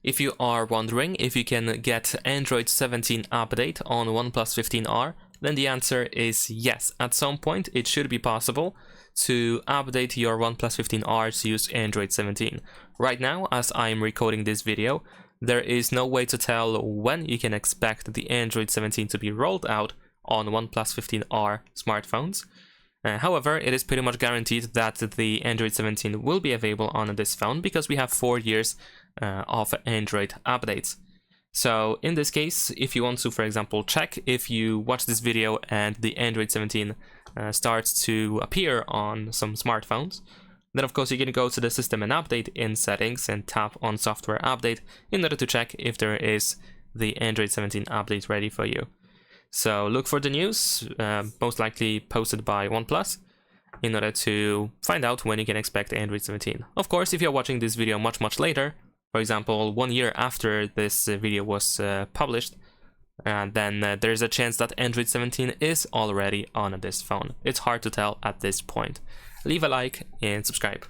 If you are wondering if you can get Android 17 update on OnePlus 15R, then the answer is yes. At some point, it should be possible to update your OnePlus 15R to use Android 17. Right now, as I'm recording this video, there is no way to tell when you can expect the Android 17 to be rolled out on OnePlus 15R smartphones. However, it is pretty much guaranteed that the Android 17 will be available on this phone because we have 4 years of Android updates. So in this case, if you want to, for example, check if you watch this video and the Android 17 starts to appear on some smartphones, then of course you can go to the system and update in settings and tap on software update in order to check if there is the Android 17 update ready for you. So look for the news, most likely posted by OnePlus, in order to find out when you can expect Android 17. Of course, if you're watching this video much later, for example 1 year after this video was published, then there's a chance that Android 17 is already on this phone. It's hard to tell at this point. Leave a like and subscribe.